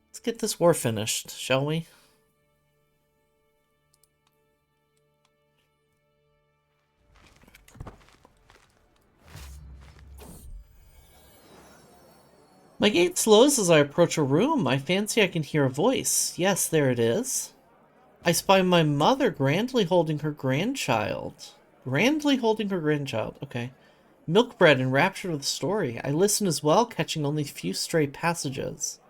Let's get this war finished, shall we? My gait slows as I approach a room. I fancy I can hear a voice. Yes, there it is. I spy my mother grandly holding her grandchild. Grandly holding her grandchild. Okay. Milkbread enraptured with the story. I listen as well, catching only a few stray passages.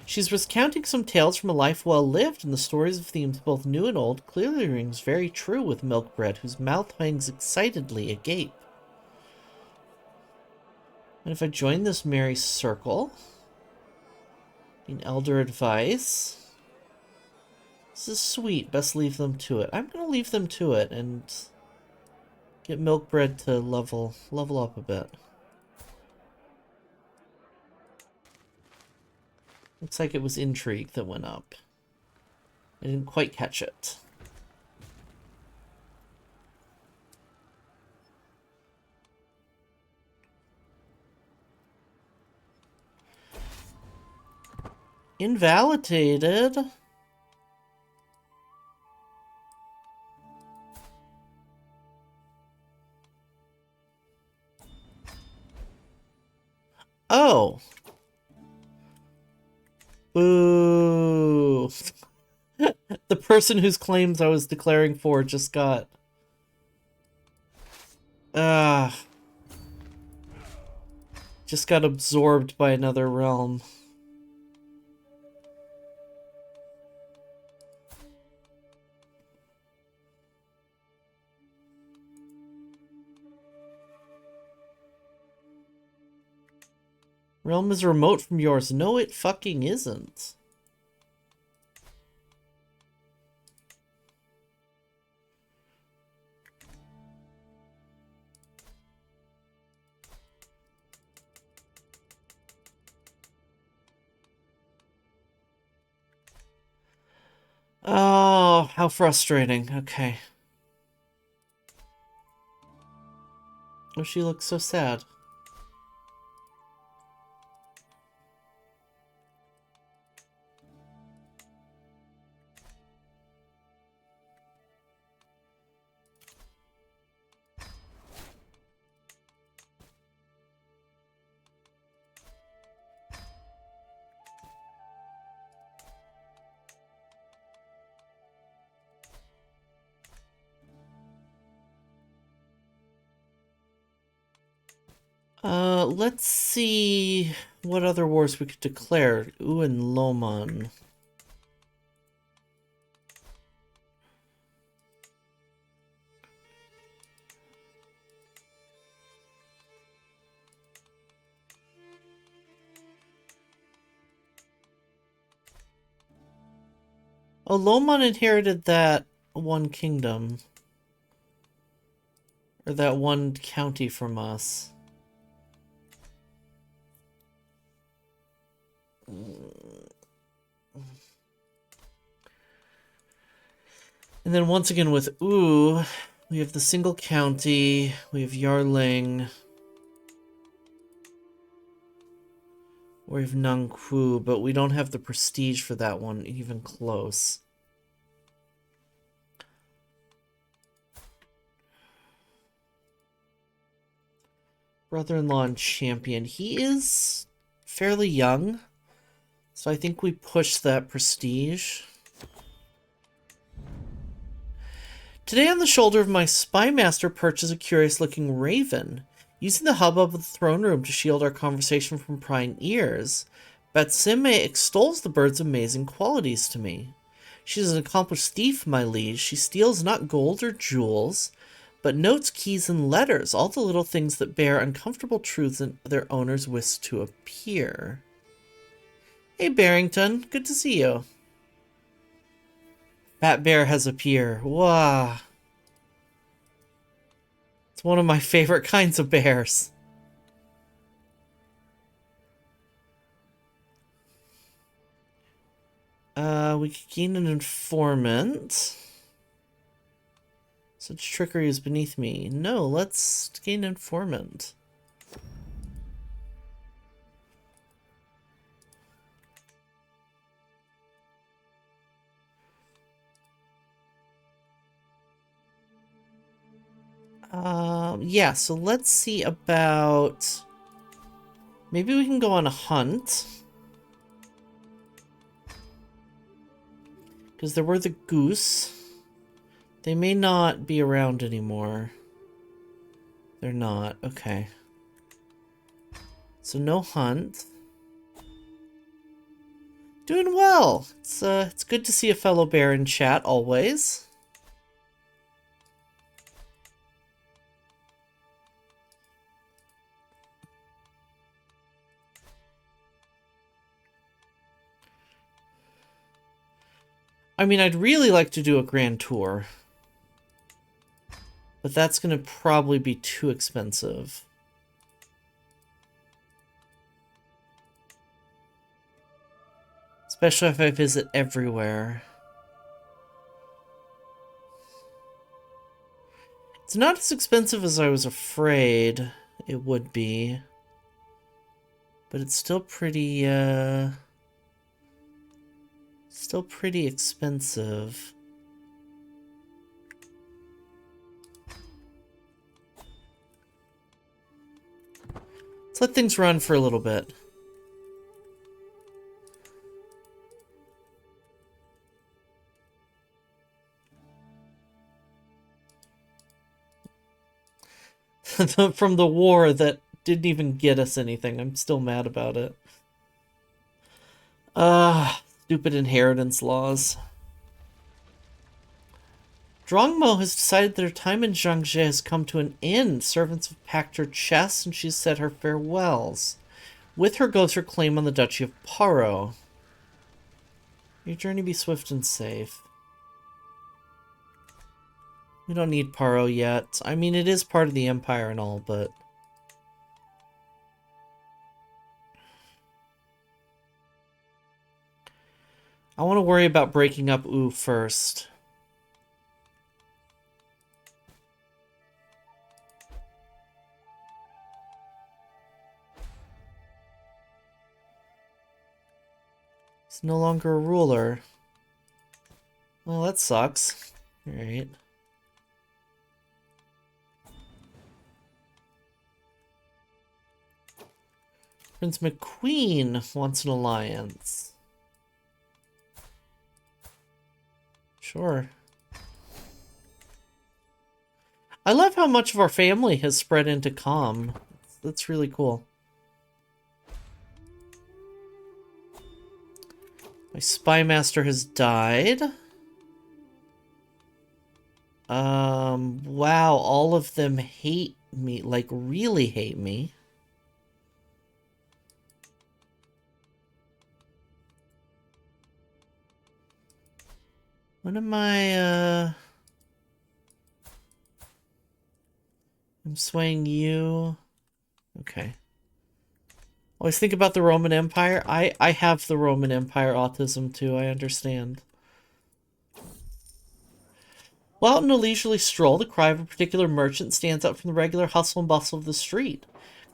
She's recounting some tales from a life well lived, and the stories of themes both new and old clearly rings very true with Milkbread, whose mouth hangs excitedly agape. And if I join this merry circle, in elder advice, this is sweet. Best leave them to it. I'm gonna leave them to it and get Milkbread to level up a bit. Looks like it was intrigue that went up. I didn't quite catch it. Invalidated. Oh. Boo. The person whose claims I was declaring for just got... just got absorbed by another realm. Realm is remote from yours. No, it fucking isn't. Oh, how frustrating. Okay. Oh, she looks so sad. Let's see what other wars we could declare. Ooh, and Lomon. Oh, Lomon inherited that one kingdom. Or that one county from us. And then once again with Ooh, we have the single county, we have Yarling, we have Nangku, but we don't have the prestige for that one even close. Brother-in-law and champion. He is fairly young, so I think we push that prestige. Today on the shoulder of my spy master perches a curious-looking raven. Using the hubbub of the throne room to shield our conversation from prying ears, Batsime extols the bird's amazing qualities to me. She is an accomplished thief, my liege. She steals not gold or jewels, but notes, keys, and letters, all the little things that bear uncomfortable truths in their owners wish to appear. Hey, Barrington. Good to see you. Fat Bear has appeared. Wow. It's one of my favorite kinds of bears. We could gain an informant. Such trickery is beneath me. No, let's gain informant. Yeah, so let's see about... Maybe we can go on a hunt. Because there were the goose. They may not be around anymore. They're not. Okay. So no hunt. Doing well. It's good to see a fellow bear in chat always. I mean, I'd really like to do a grand tour. But that's going to probably be too expensive. Especially if I visit everywhere. It's not as expensive as I was afraid it would be. But it's still pretty, still pretty expensive. Let's let things run for a little bit. From the war that didn't even get us anything. I'm still mad about it. Stupid inheritance laws. Drongmo has decided that her time in Zhangzhe has come to an end. Servants have packed her chests and she's said her farewells. With her goes her claim on the Duchy of Paro. Your journey be swift and safe. We don't need Paro yet. I mean, it is part of the Empire and all, but... I want to worry about breaking up Wu first. He's no longer a ruler. Well, that sucks. Alright. Prince McQueen wants an alliance. Sure. I love how much of our family has spread into Com. That's really cool. My spy master has died. Wow, all of them hate me, like really hate me. What am I, I'm swaying you. Okay. Always think about the Roman Empire. I have the Roman Empire autism too, I understand. While out in a leisurely stroll, the cry of a particular merchant stands out from the regular hustle and bustle of the street.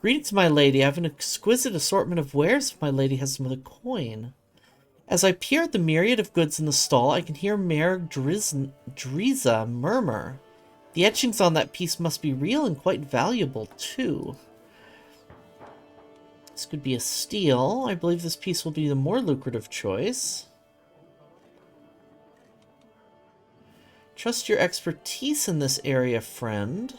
Greetings, my lady. I have an exquisite assortment of wares if my lady has some of the coin. As I peer at the myriad of goods in the stall, I can hear Mayor Driza murmur. The etchings on that piece must be real and quite valuable, too. This could be a steal. I believe this piece will be the more lucrative choice. Trust your expertise in this area, friend.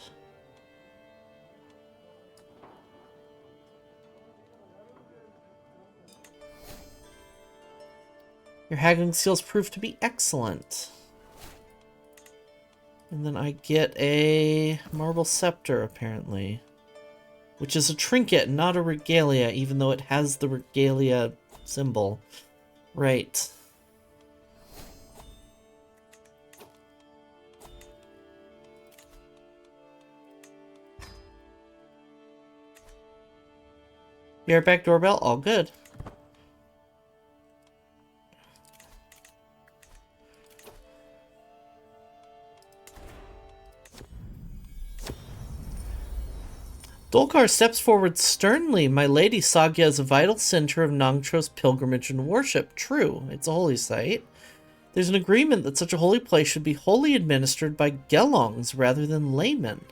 Your haggling skills prove to be excellent. And then I get a marble scepter, apparently. Which is a trinket, not a regalia, even though it has the regalia symbol. Right. Bareback doorbell, all good. Dolkar steps forward sternly. My lady, Sagya is a vital center of Nangcho's pilgrimage and worship. True, it's a holy site. There's an agreement that such a holy place should be wholly administered by Gelongs rather than laymen.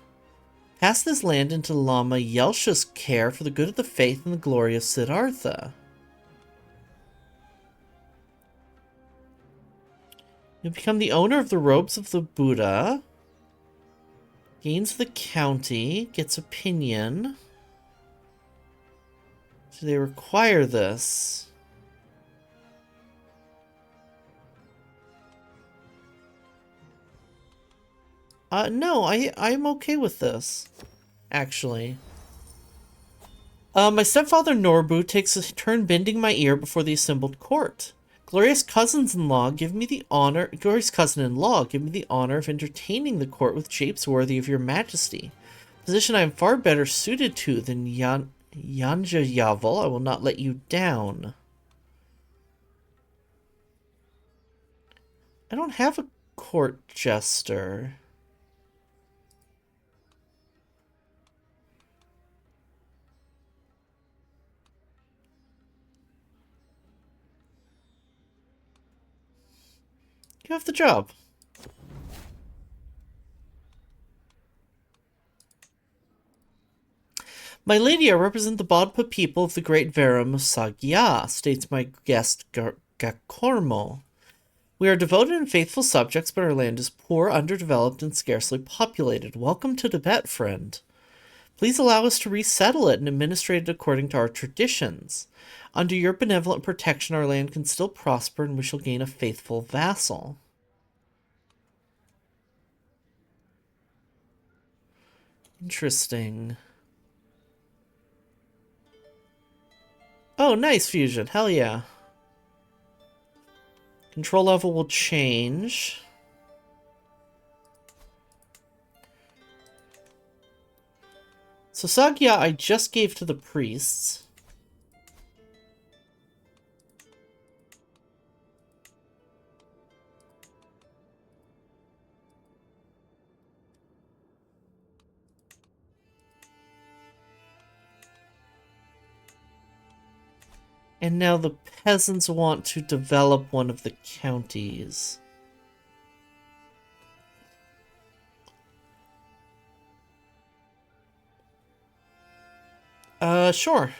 Pass this land into Lama Yelsha's care for the good of the faith and the glory of Siddhartha. You'll become the owner of the robes of the Buddha. Gains the county. Gets opinion. Do they require this? No, I'm okay with this, actually. My stepfather Norbu takes a turn bending my ear before the assembled court. Glorious cousin-in-law give me the honor of entertaining the court with japes worthy of your majesty. Position I am far better suited to than Yanja Yavel. I will not let you down. I don't have a court jester. You have the job. My lady, I represent the Bodpa people of the great Varam of Sagya, states my guest Gakormo. We are devoted and faithful subjects, but our land is poor, underdeveloped, and scarcely populated. Welcome to Tibet, friend. Please allow us to resettle it and administrate it according to our traditions. Under your benevolent protection, our land can still prosper, and we shall gain a faithful vassal. Interesting. Oh, nice fusion. Hell yeah. Control level will change. So Sagya I just gave to the priests. And now the peasants want to develop one of the counties. Sure.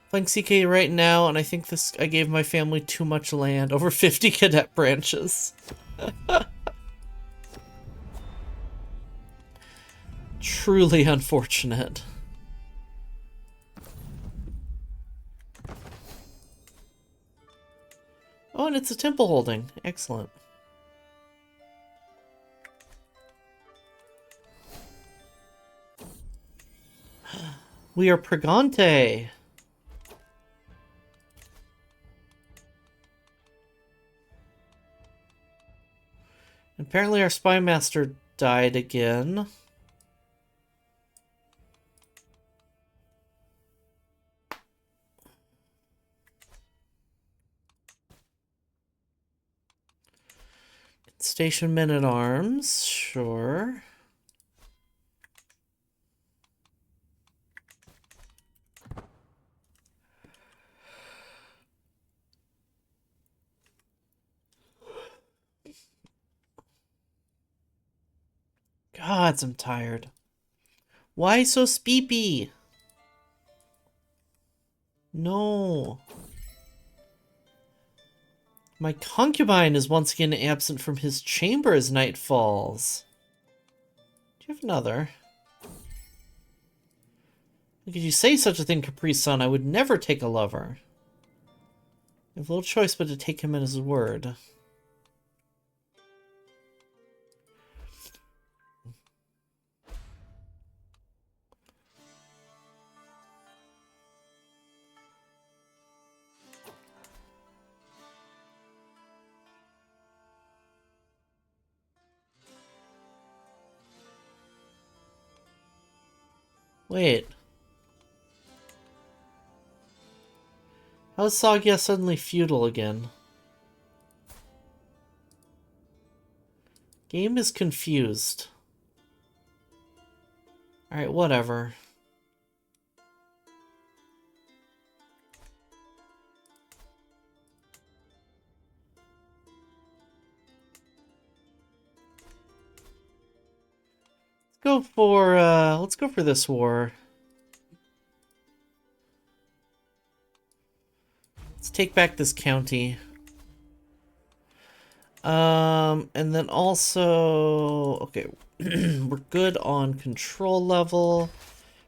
Playing CK right now, and I think I gave my family too much land. Over 50 cadet branches. Truly unfortunate. Oh, and it's a temple holding. Excellent. We are Pregante. Apparently our spy master died again. Station men-at-arms, sure. Gods, I'm tired. Why so speepy? No. My concubine is once again absent from his chamber as night falls. Do you have another? Could you say such a thing, Capri-san? I would never take a lover. I have little choice but to take him at his word. Wait. How is Sagya suddenly feudal again? Game is confused. Alright, whatever. go for this war. Let's take back this county. And then also, okay, we're good on control level.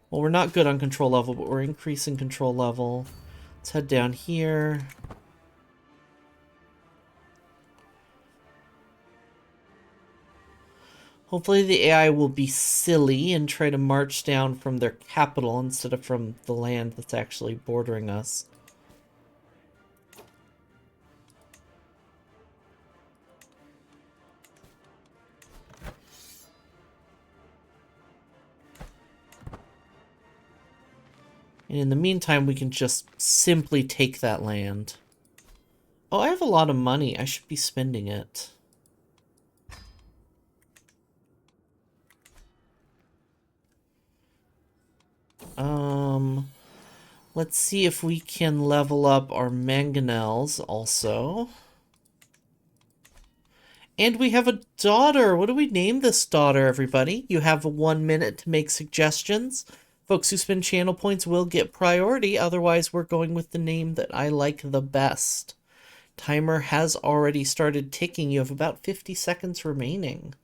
Well, we're not good on control level, but we're increasing control level. Let's head down here. Hopefully the AI will be silly and try to march down from their capital instead of from the land that's actually bordering us. And in the meantime, we can just simply take that land. Oh, I have a lot of money. I should be spending it. Let's see if we can level up our mangonels also. And we have a daughter. What do we name this daughter, everybody? You have 1 minute to make suggestions. Folks who spend channel points will get priority. Otherwise, we're going with the name that I like the best. Timer has already started ticking. You have about 50 seconds remaining.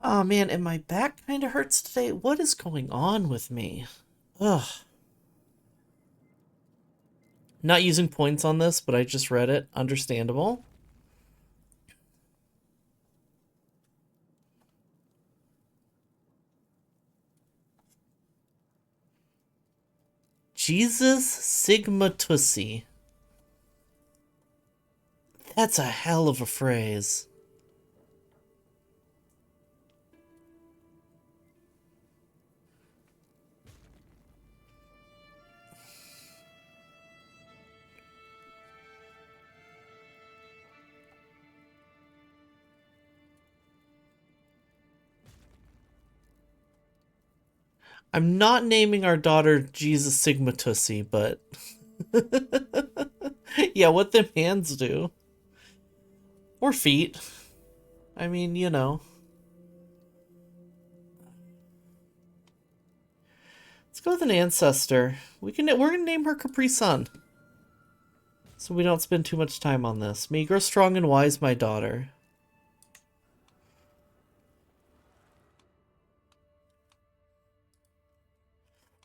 Oh man, and my back kind of hurts today. What is going on with me? Ugh. Not using points on this, but I just read it. Understandable. Jesus Sigma Tussie. That's a hell of a phrase. I'm not naming our daughter Jesus Sigma Tussie, but... yeah, what them hands do. Or feet. I mean, you know. Let's go with an ancestor. We're gonna name her Capri Sun. So we don't spend too much time on this. May you grow strong and wise, my daughter.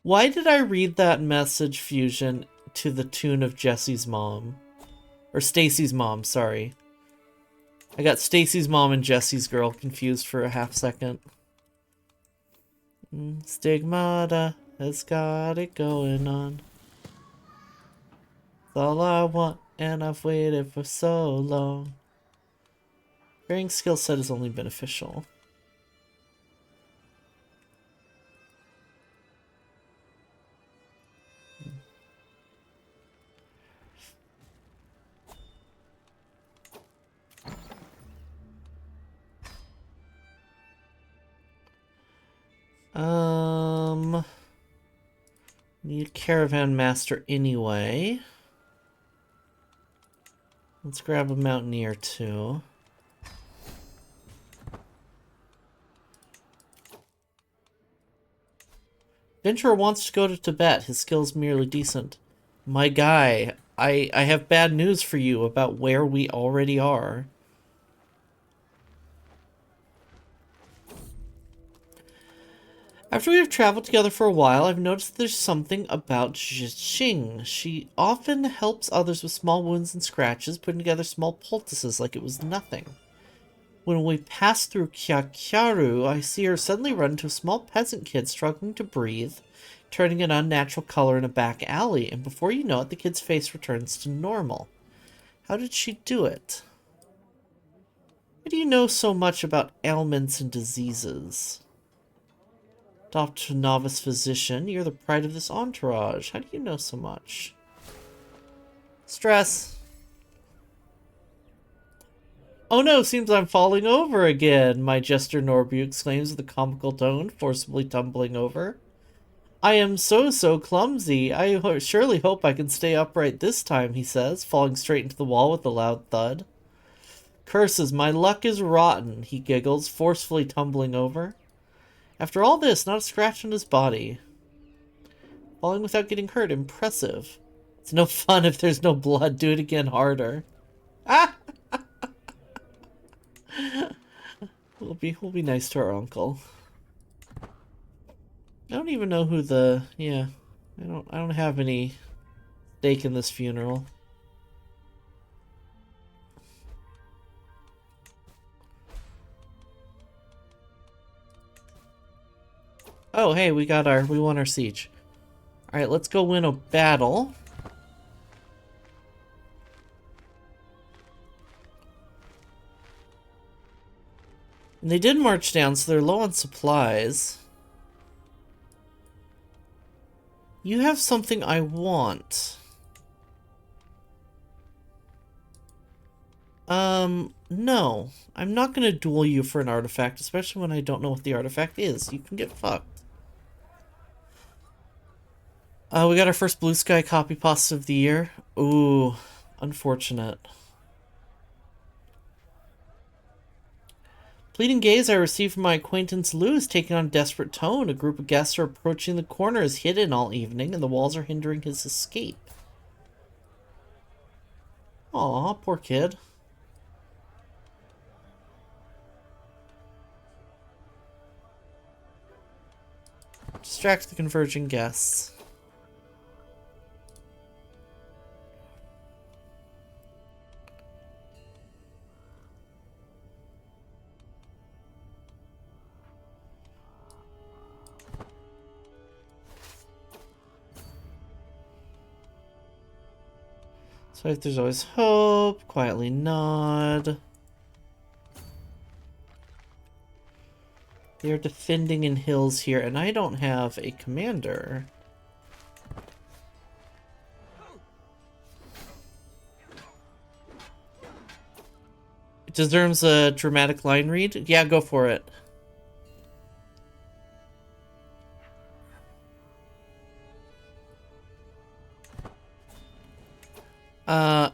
Why did I read that message, Fusion, to the tune of Jesse's mom? Or Stacy's mom, sorry. I got Stacy's mom and Jesse's girl confused for a half second. Stigmata has got it going on. It's all I want, and I've waited for so long. Varying skill set is only beneficial. Need caravan master anyway. Let's grab a mountaineer too. Venturer wants to go to Tibet. His skill's merely decent. My guy, I have bad news for you about where we already are. After we have traveled together for a while, I've noticed there's something about Zhixing. She often helps others with small wounds and scratches, putting together small poultices like it was nothing. When we pass through Kyakkyaru, I see her suddenly run into a small peasant kid struggling to breathe, turning an unnatural color in a back alley, and before you know it, the kid's face returns to normal. How did she do it? Why do you know so much about ailments and diseases? Dr. Novice Physician, you're the pride of this entourage. How do you know so much? Stress. Oh no, seems I'm falling over again, my jester Norbu exclaims with a comical tone, forcibly tumbling over. I am so clumsy. I surely hope I can stay upright this time, he says, falling straight into the wall with a loud thud. Curses, my luck is rotten, he giggles, forcefully tumbling over. After all this, not a scratch on his body. Falling without getting hurt, impressive. It's no fun if there's no blood, do it again harder. Ah! We'll be nice to our uncle. I don't even know who the... yeah. I don't have any stake in this funeral. Oh, hey, we won our siege. Alright, let's go win a battle. And they did march down, so they're low on supplies. You have something I want. No. I'm not gonna duel you for an artifact, especially when I don't know what the artifact is. You can get fucked. We got our first Blue Sky copy pasta of the year. Ooh, unfortunate. Pleading gaze I received from my acquaintance Lou is taking on a desperate tone. A group of guests are approaching the corner as hidden all evening, and the walls are hindering his escape. Aw, poor kid. Distract the converging guests. So if there's always hope, quietly nod. They're defending in hills here, and I don't have a commander. It deserves a dramatic line read? Yeah, go for it.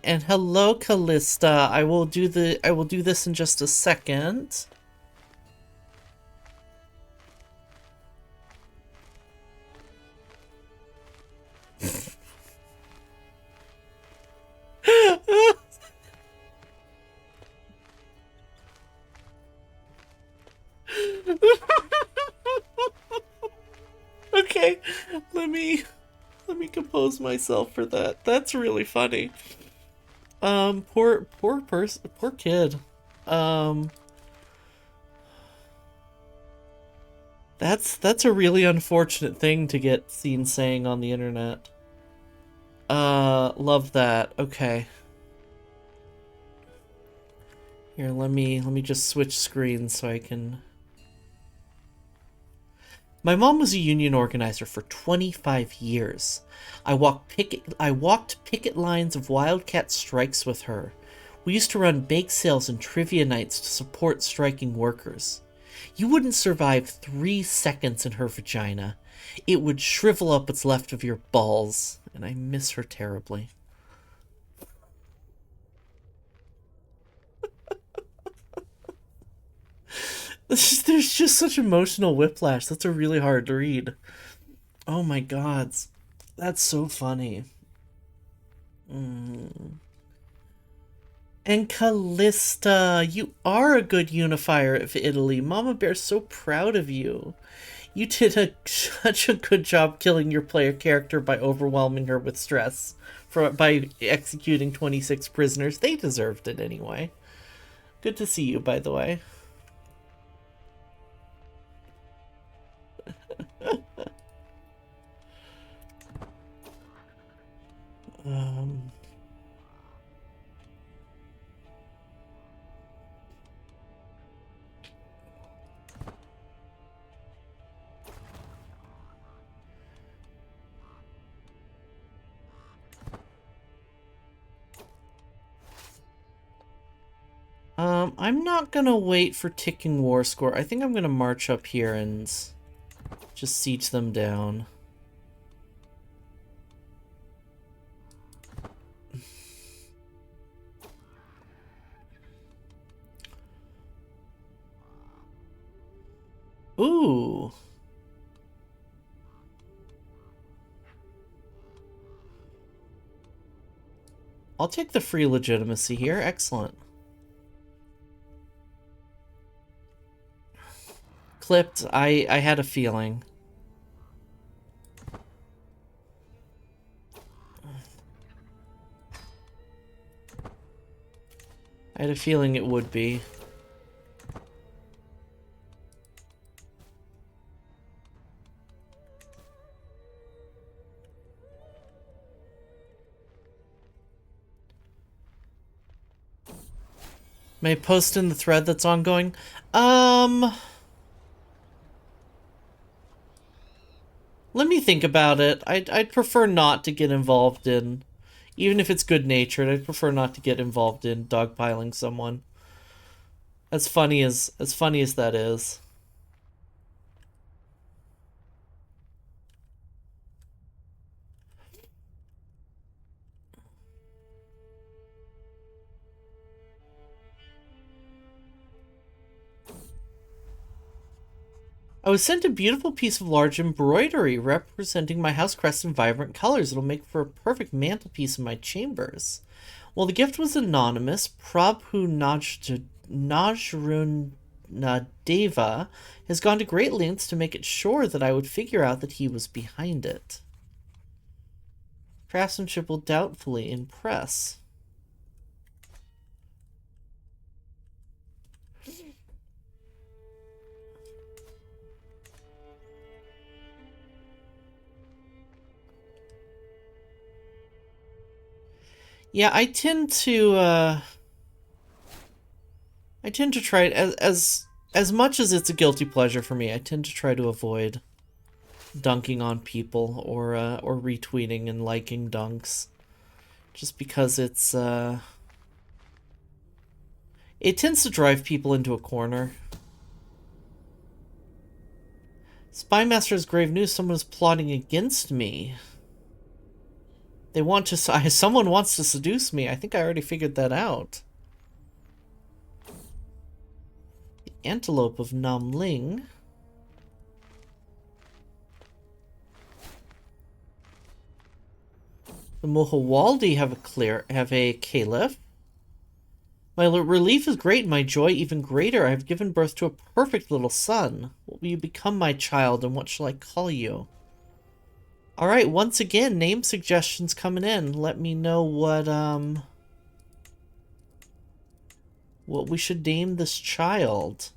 And hello, Callista. I will do this in just a second. Okay, let me compose myself for that. That's really funny. Poor kid. That's a really unfortunate thing to get seen saying on the internet. Love that. Okay. Here, let me just switch screens so I can... My mom was a union organizer for 25 years. I walked picket lines of wildcat strikes with her. We used to run bake sales and trivia nights to support striking workers. You wouldn't survive 3 seconds in her vagina. It would shrivel up what's left of your balls, and I miss her terribly. There's just such emotional whiplash. That's a really hard to read. Oh my god. That's so funny. And Callista, you are a good unifier of Italy. Mama Bear's so proud of you. You did such a good job killing your player character by overwhelming her with stress by executing 26 prisoners. They deserved it anyway. Good to see you, by the way. I'm not gonna wait for ticking war score. I think I'm gonna march up here and just siege them down. Ooh. I'll take the free legitimacy here. Excellent. Clipped. I had a feeling. I had a feeling it would be. May I post in the thread that's ongoing? Let me think about it. I'd prefer not to get involved in, even if it's good-natured, I'd prefer not to get involved in dogpiling someone. As funny as that is. I was sent a beautiful piece of large embroidery representing my house crest in vibrant colors. It'll make for a perfect mantelpiece in my chambers. Well, the gift was anonymous. Prabhu Najrunadeva has gone to great lengths to make it sure that I would figure out that he was behind it. Craftsmanship will doubtfully impress. Yeah, I tend to try it as much as it's a guilty pleasure for me. I tend to try to avoid dunking on people or retweeting and liking dunks, just because it's it tends to drive people into a corner. Spymaster's grave news. Someone is plotting against me. They want to... Someone wants to seduce me. I think I already figured that out. The Antelope of Namling. The Mohawaldi have a caliph. My relief is great, my joy even greater. I have given birth to a perfect little son. What will you become, my child, and what shall I call you? Alright, once again, name suggestions coming in. Let me know what we should name this child.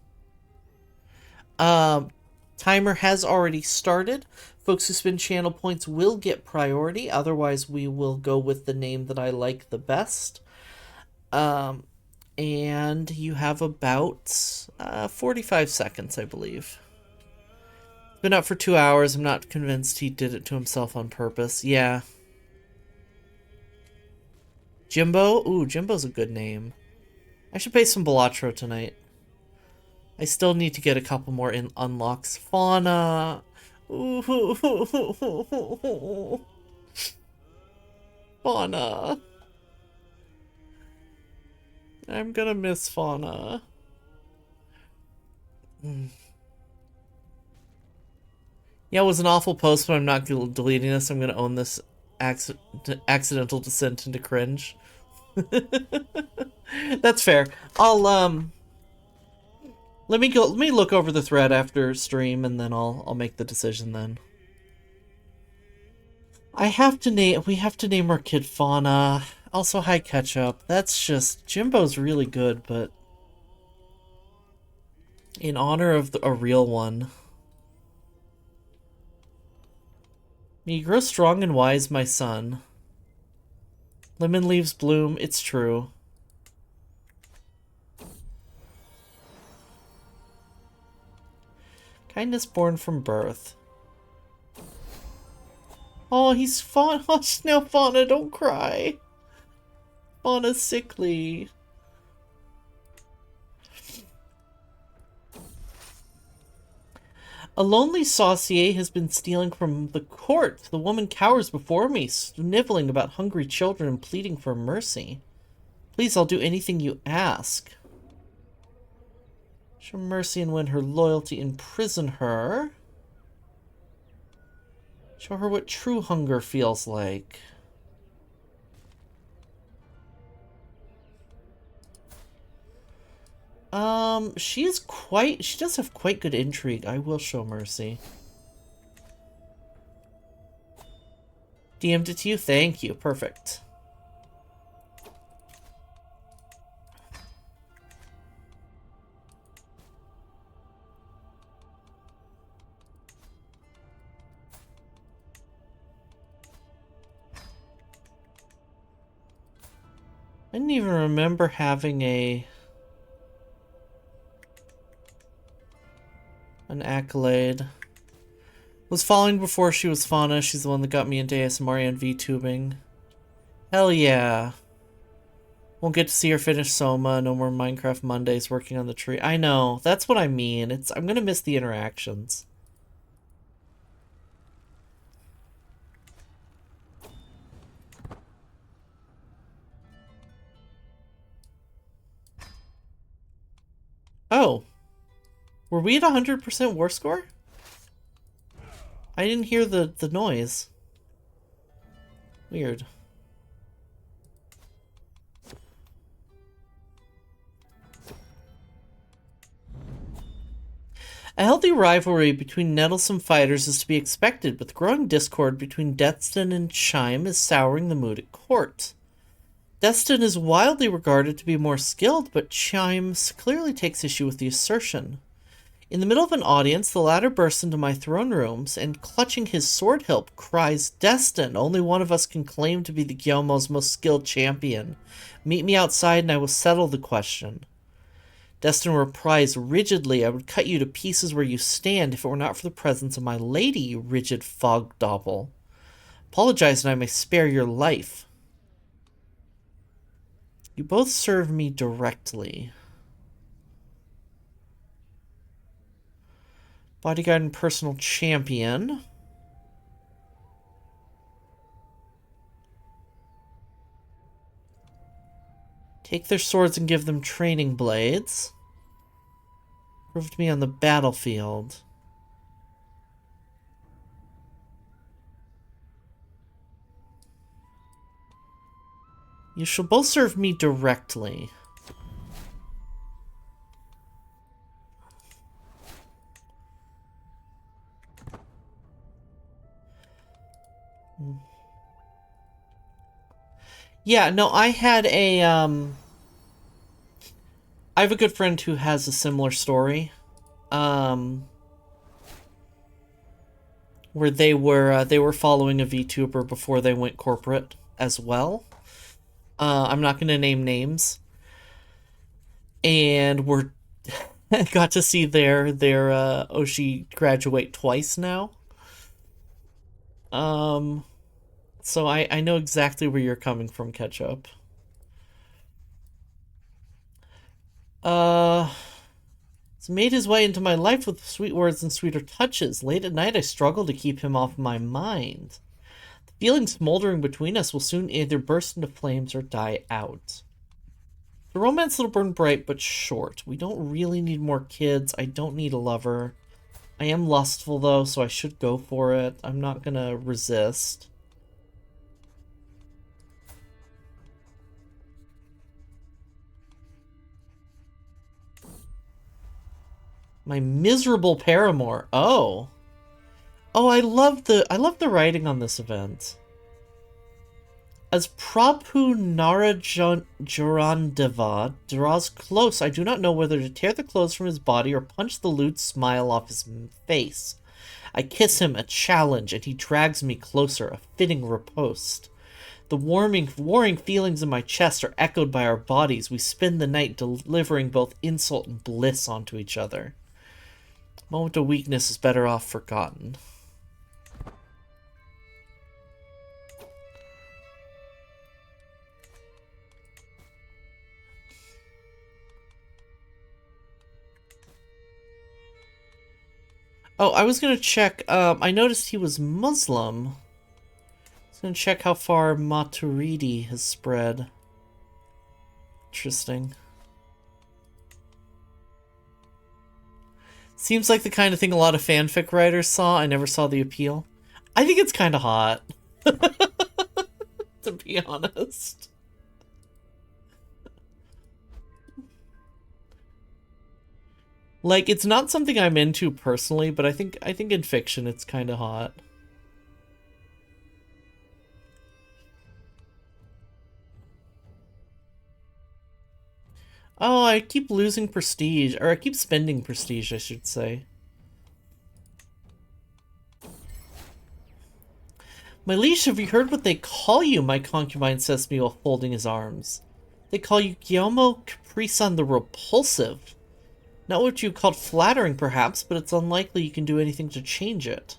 Timer has already started. Folks who spend channel points will get priority. Otherwise, we will go with the name that I like the best. And you have about 45 seconds, I believe. Been up for 2 hours. I'm not convinced he did it to himself on purpose. Yeah. Jimbo? Ooh, Jimbo's a good name. I should pay some Balatro tonight. I still need to get a couple more unlocks. Fauna. Ooh. Fauna. I'm gonna miss Fauna. Yeah, it was an awful post, but I'm not deleting this. I'm going to own this accidental descent into cringe. That's fair. I'll, let me look over the thread after stream, and then I'll make the decision then. We have to name our kid Fauna. Also, hi, Ketchup. That's just, Jimbo's really good, but in honor of a real one. May you grow strong and wise, my son. Lemon leaves bloom, it's true. Kindness born from birth. Oh, he's Fauna. Oh, now Fauna, don't cry. Fauna's sickly. A lonely saucier has been stealing from the court. The woman cowers before me, sniveling about hungry children and pleading for mercy. Please, I'll do anything you ask. Show mercy and win her loyalty. Imprison her. Show her what true hunger feels like. She does have quite good intrigue. I will show mercy. DM'd it to you? Thank you. Perfect. I didn't even remember having an accolade. Was following before she was Fauna. She's the one that got me into ASMR and VTubing. Hell yeah. Won't get to see her finish Soma. No more Minecraft Mondays working on the tree. I know. That's what I mean. I'm gonna miss the interactions. Oh. Were we at 100% war score? I didn't hear the noise. Weird. A healthy rivalry between nettlesome fighters is to be expected, but the growing discord between Destin and Chime is souring the mood at court. Destin is widely regarded to be more skilled, but Chime clearly takes issue with the assertion. In the middle of an audience, the latter bursts into my throne rooms and, clutching his sword hilt, cries, "Destin, only one of us can claim to be the Gyomo's most skilled champion. Meet me outside and I will settle the question." Destin replies rigidly, "I would cut you to pieces where you stand if it were not for the presence of my lady, you rigid fog dauble. Apologize and I may spare your life." You both serve me directly. Bodyguard and personal champion. Take their swords and give them training blades. Prove to me on the battlefield. You shall both serve me directly. Yeah, no, I had I have a good friend who has a similar story. Where they were following a VTuber before they went corporate as well. I'm not going to name names. And we're got to see their Oshi graduate twice now. So I know exactly where you're coming from, Ketchup. He's made his way into my life with sweet words and sweeter touches. Late at night, I struggle to keep him off my mind. The feeling smoldering between us will soon either burst into flames or die out. The romance will burn bright but short. We don't really need more kids. I don't need a lover. I am lustful, though, so I should go for it. I'm not gonna resist. My miserable paramour. Oh. Oh, I love the writing on this event. As Prabhu Narajurandeva draws close, I do not know whether to tear the clothes from his body or punch the lewd smile off his face. I kiss him, a challenge, and he drags me closer, a fitting riposte. The warring feelings in my chest are echoed by our bodies. We spend the night delivering both insult and bliss onto each other. Moment of weakness is better off forgotten. Oh, I was gonna check, I noticed he was Muslim. I was gonna check how far Maturidi has spread. Interesting. Seems like the kind of thing a lot of fanfic writers saw. I never saw the appeal. I think it's kind of hot. To be honest. Like, it's not something I'm into personally, but I think in fiction it's kind of hot. Oh, I keep losing prestige, or I keep spending prestige, I should say. My liege, have you heard what they call you? My concubine says to me while folding his arms. They call you Guillermo Capri-san the Repulsive. Not what you called flattering, perhaps, but it's unlikely you can do anything to change it.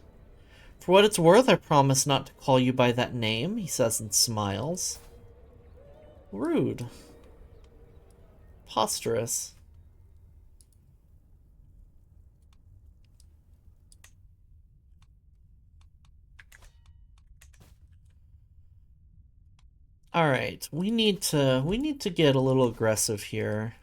For what it's worth, I promise not to call you by that name, he says and smiles. Rude. Preposterous. All right, we need to get a little aggressive here.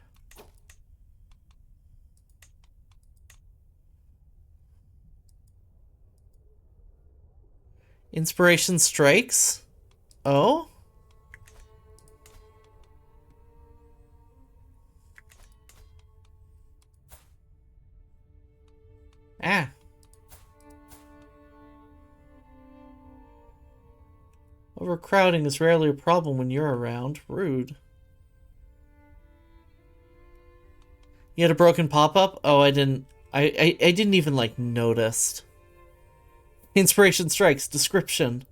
Inspiration strikes. Oh? Ah. Overcrowding is rarely a problem when you're around. Rude. You had a broken pop-up? Oh, I didn't even, like, notice. Inspiration strikes. Description.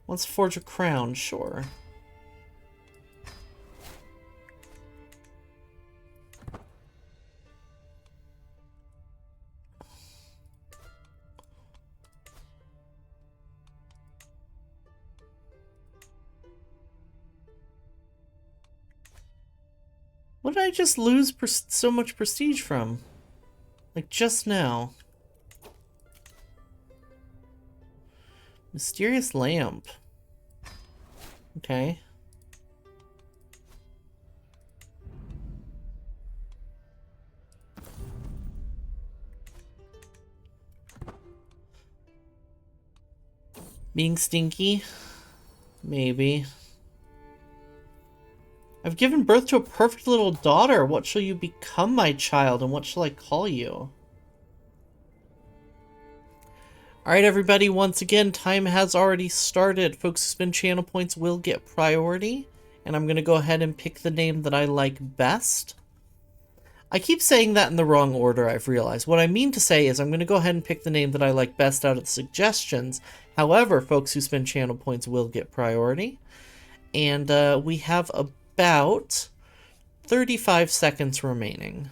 Wants to forge a crown, sure. What did I just lose so much prestige from? Like, just now. Mysterious lamp. Okay. Being stinky? Maybe. I've given birth to a perfect little daughter. What shall you become, my child, and what shall I call you? Alright, everybody, once again, time has already started. Folks who spend channel points will get priority, and I'm going to go ahead and pick the name that I like best. I keep saying that in the wrong order, I've realized. What I mean to say is I'm going to go ahead and pick the name that I like best out of the suggestions. However, folks who spend channel points will get priority. And we have about 35 seconds remaining.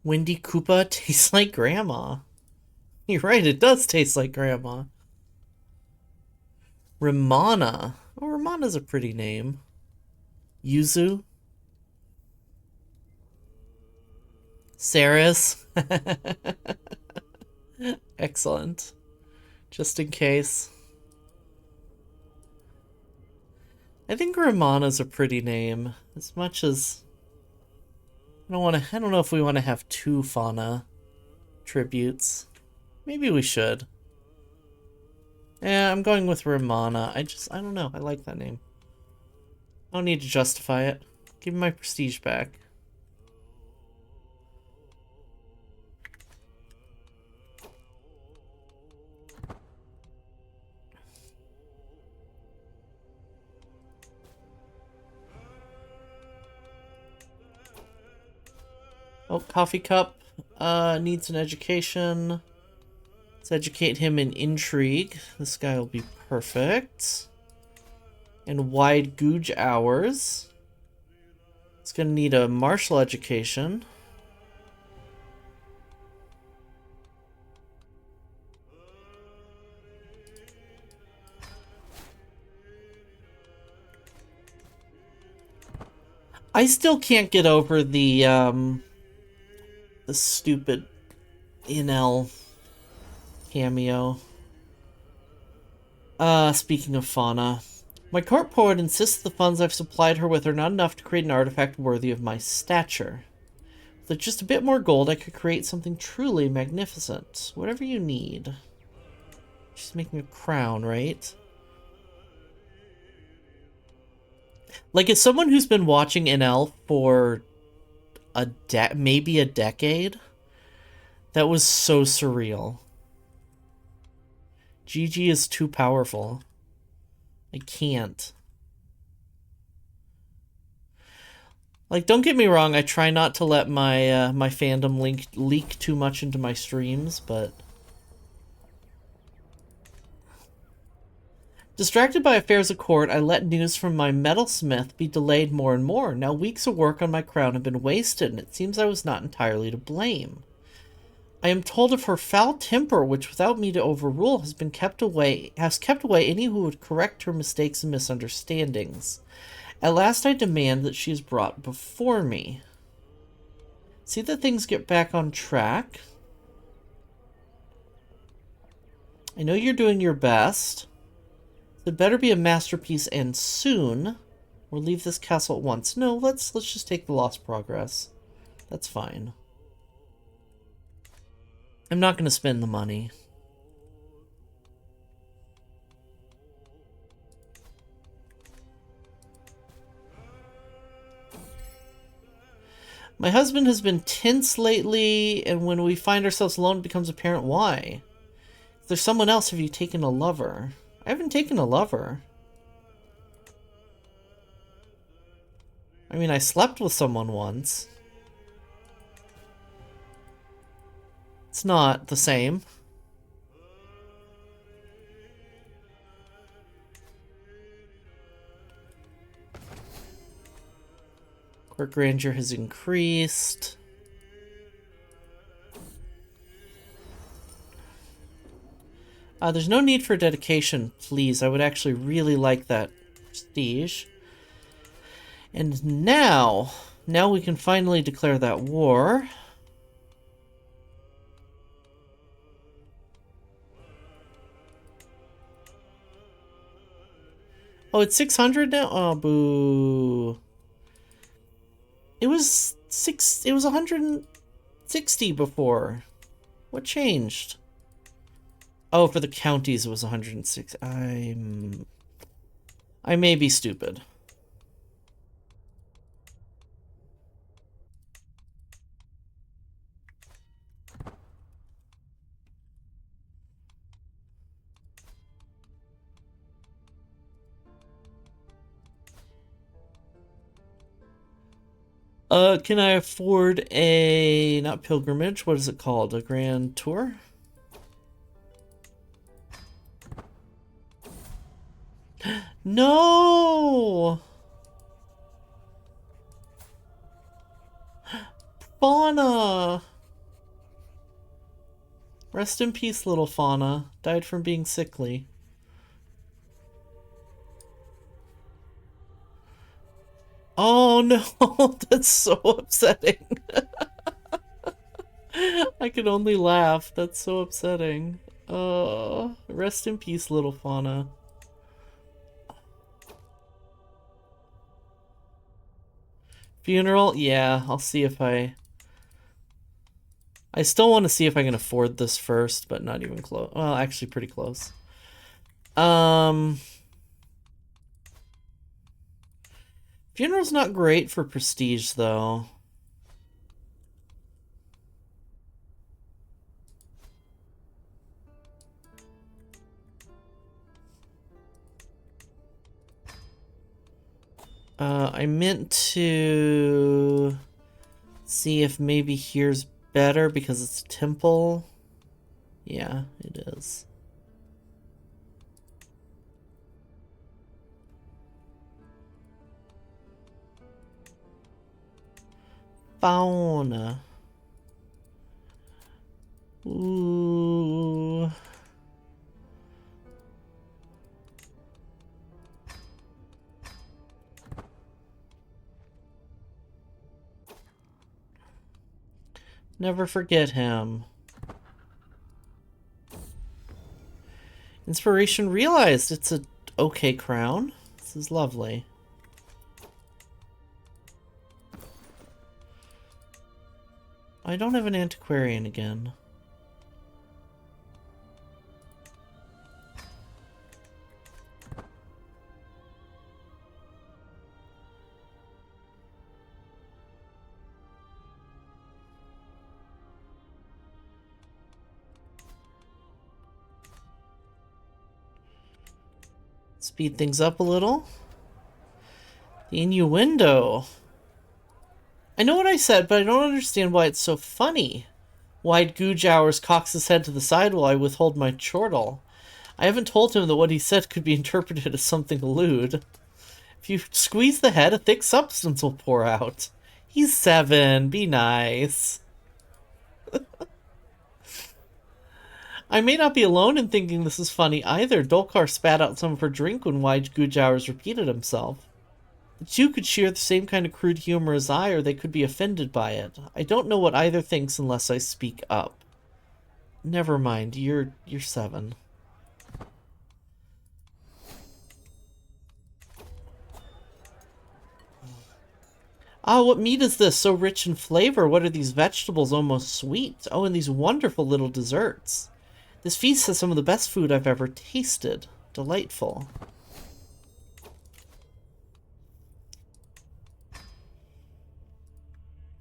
Windy Koopa tastes like grandma. You're right, it does taste like grandma. Ramana. Oh, Ramana's a pretty name. Yuzu. Saris. Excellent. Just in case. I think Ramana's a pretty name. As much as I don't know if we want to have two fauna tributes. Maybe we should. Yeah, I'm going with Ramana. I don't know. I like that name. I don't need to justify it. Give me my prestige back. Oh, coffee cup needs an education. Let's educate him in intrigue. This guy will be perfect. And wide googe hours. It's gonna need a martial education. I still can't get over the stupid NL cameo. Speaking of fauna. My court poet insists the funds I've supplied her with are not enough to create an artifact worthy of my stature. With just a bit more gold, I could create something truly magnificent. Whatever you need. She's making a crown, right? Like, as someone who's been watching NL for maybe a decade, that was so surreal. GG is too powerful. I can't. Like, don't get me wrong, I try not to let my my fandom leak too much into my streams, but... Distracted by affairs of court, I let news from my metalsmith be delayed more and more. Now weeks of work on my crown have been wasted, and it seems I was not entirely to blame. I am told of her foul temper, which without me to overrule has kept away any who would correct her mistakes and misunderstandings. At last I demand that she is brought before me. See that things get back on track. I know you're doing your best. It better be a masterpiece and soon. Or leave this castle at once. No, let's just take the lost progress. That's fine. I'm not going to spend the money. My husband has been tense lately, and when we find ourselves alone, it becomes apparent why. If there's someone else, have you taken a lover? I haven't taken a lover. I mean, I slept with someone once. It's not the same. Court grandeur has increased. There's no need for dedication, please. I would actually really like that prestige. And now we can finally declare that war. Oh, it's 600 now? Oh, boo. It was 160 before. What changed? Oh, for the counties it was 106. I may be stupid. Can I afford a, not pilgrimage, what is it called? A grand tour? No! Fauna! Rest in peace, little Fauna. Died from being sickly. Oh no, that's so upsetting. I can only laugh. That's so upsetting. Rest in peace, little Fauna. Funeral? Yeah, I'll see if I still want to see if I can afford this first, but not even close. Well, actually pretty close. Funeral's not great for prestige, though. I meant to see if maybe here's better because it's a temple. Yeah, it is. Fauna. Ooh. Never forget him. Inspiration realized. It's a okay crown. This is lovely. I don't have an antiquarian again. Speed things up a little. The innuendo. I know what I said, but I don't understand why it's so funny. Wide Goojowers cocks his head to the side while I withhold my chortle. I haven't told him that what he said could be interpreted as something lewd. If you squeeze the head, a thick substance will pour out. He's 7. Be nice. I may not be alone in thinking this is funny either. Dolkar spat out some of her drink when Wide Goojowers repeated himself. The two could share the same kind of crude humor as I, or they could be offended by it. I don't know what either thinks unless I speak up. Never mind, you're 7. Ah, what meat is this? So rich in flavor. What are these vegetables? Almost sweet. Oh, and these wonderful little desserts. This feast has some of the best food I've ever tasted. Delightful.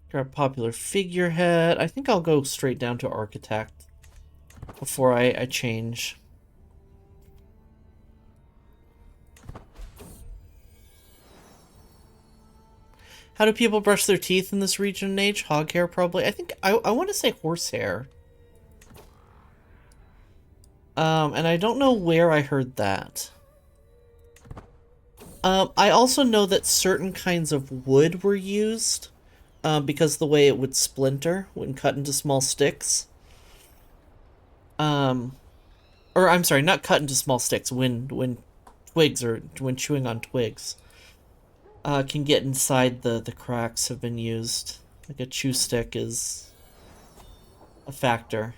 Grab popular figurehead. I think I'll go straight down to architect before I change. How do people brush their teeth in this region and age? Hog hair, probably. I think I want to say horsehair. And I don't know where I heard that. I also know that certain kinds of wood were used, because the way it would splinter when cut into small sticks. Or I'm sorry, not cut into small sticks, when twigs, or when chewing on twigs, can get inside the cracks have been used. Like a chew stick is a factor.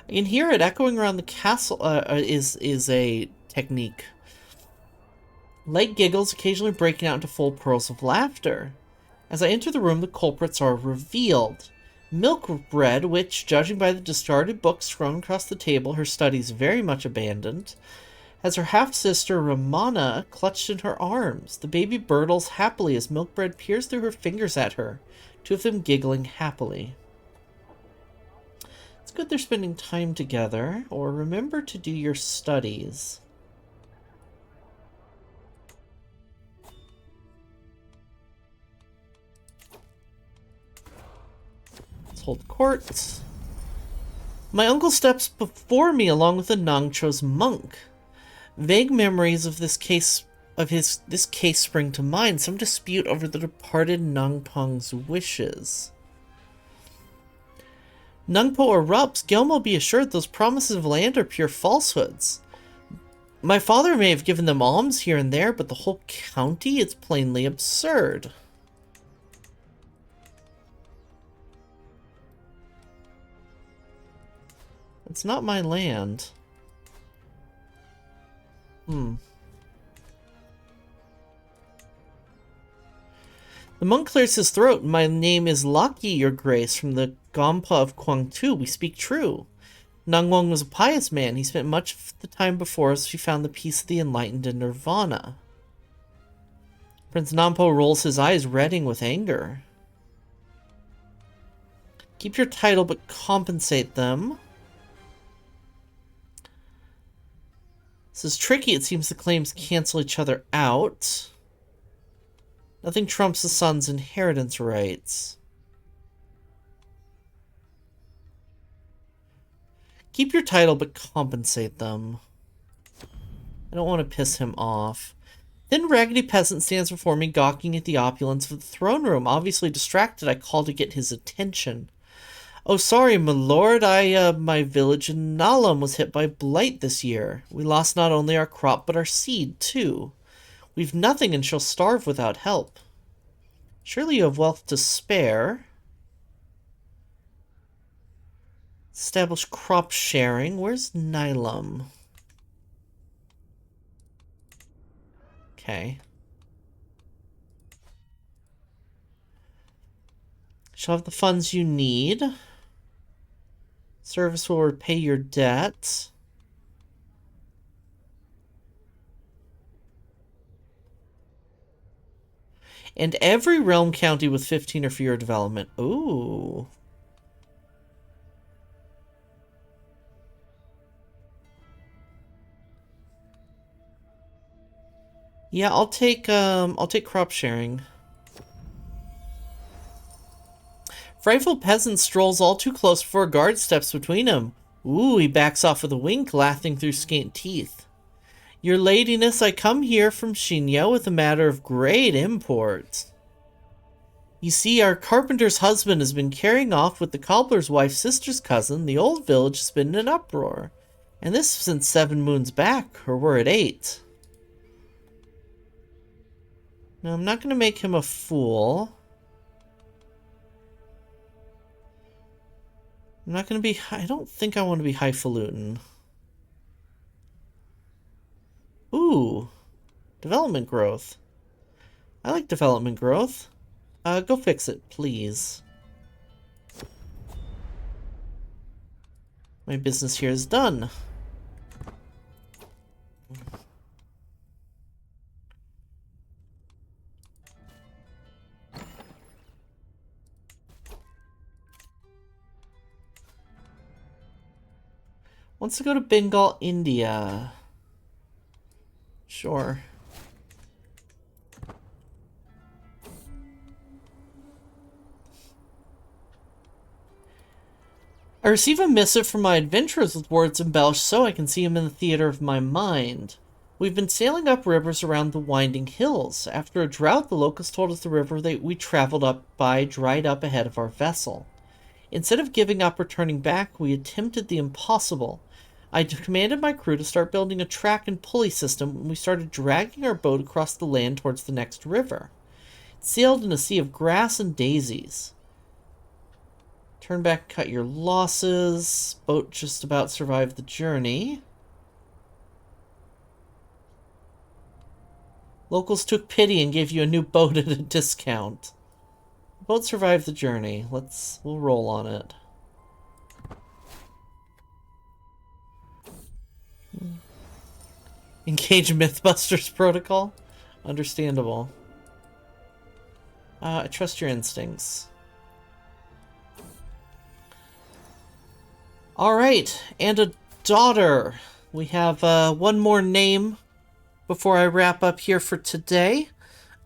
I can hear it echoing around the castle, is a technique. Light giggles, occasionally breaking out into full pearls of laughter. As I enter the room, the culprits are revealed. Milk bread, which, judging by the discarded books thrown across the table, her studies very much abandoned, has her half-sister Ramana clutched in her arms. The baby burtles happily as milk bread peers through her fingers at her, two of them giggling happily. It's good they're spending time together, or remember to do your studies. Let's hold court. My uncle steps before me along with a Nangcho's monk. Vague memories of this case spring to mind. Some dispute over the departed Nangpong's wishes. Nungpo erupts. Gelmo, be assured those promises of land are pure falsehoods. My father may have given them alms here and there, but the whole county is plainly absurd. It's not my land. The monk clears his throat. My name is Laki, your grace, from the Gompa of Kwangtu. We speak true. Nangwang was a pious man. He spent much of the time before us. He found the peace of the enlightened in nirvana. Prince Nampo rolls his eyes, reddening with anger. Keep your title, but compensate them. This is tricky. It seems the claims cancel each other out. Nothing trumps the son's inheritance rights. Keep your title, but compensate them. I don't want to piss him off. Thin, raggedy peasant stands before me, gawking at the opulence of the throne room. Obviously distracted, I call to get his attention. Oh, sorry, my lord. My village in Nalam was hit by blight this year. We lost not only our crop, but our seed, too. We've nothing and shall starve without help. Surely you have wealth to spare. Establish crop sharing. Where's Nilam? Okay. She'll have the funds you need. Service will repay your debt. And every realm county with 15 or fewer development. Ooh. Yeah, I'll take crop sharing. Frightful peasant strolls all too close before a guard steps between him. Ooh, he backs off with a wink, laughing through scant teeth. Your ladiness, I come here from Shinya with a matter of great import. You see, our carpenter's husband has been carrying off with the cobbler's wife's sister's cousin. The old village has been in an uproar. And this since 7 moons back, or we're at 8. Now, I'm not going to make him a fool. I'm not going to be... I don't think I want to be highfalutin. Ooh. Development growth. I like development growth. Go fix it, please. My business here is done. Wants to go to Bengal, India. Sure. I receive a missive from my adventurers with words embellished so I can see him in the theater of my mind. We've been sailing up rivers around the winding hills. After a drought, the locusts told us the river that we traveled up by dried up ahead of our vessel. Instead of giving up or turning back, we attempted the impossible. I commanded my crew to start building a track and pulley system, and we started dragging our boat across the land towards the next river. It sailed in a sea of grass and daisies. Turn back, cut your losses. Boat just about survived the journey. Locals took pity and gave you a new boat at a discount. The boat survived the journey. We'll roll on it. Engage Mythbusters protocol? Understandable. I trust your instincts. Alright, and a daughter. We have one more name before I wrap up here for today.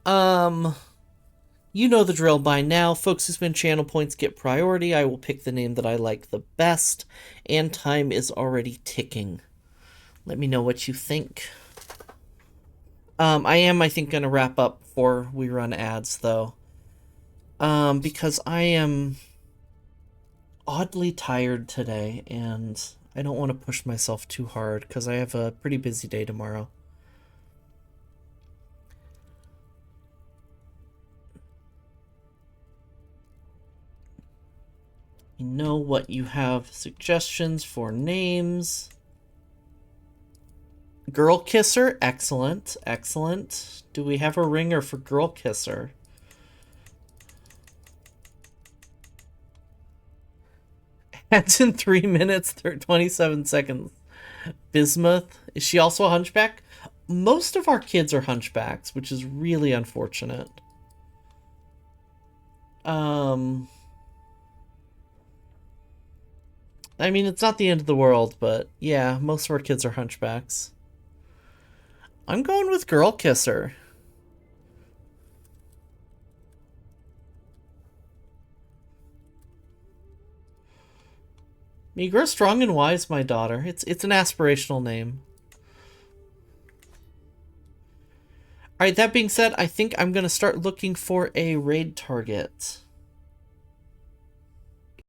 You know the drill by now. Folks who spend channel points get priority. I will pick the name that I like the best, and time is already ticking. Let me know what you think. I think, going to wrap up before we run ads, though. Because I am oddly tired today, and I don't want to push myself too hard, because I have a pretty busy day tomorrow. You know what you have suggestions for names. Girl Kisser, excellent, excellent. Do we have a ringer for Girl Kisser? That's in 3 minutes, 27 seconds. Bismuth, is she also a hunchback? Most of our kids are hunchbacks, which is really unfortunate. I mean, it's not the end of the world, but yeah, most of our kids are hunchbacks. I'm going with Girl Kisser. You grow strong and wise, my daughter. It's an aspirational name. Alright, that being said, I think I'm going to start looking for a raid target.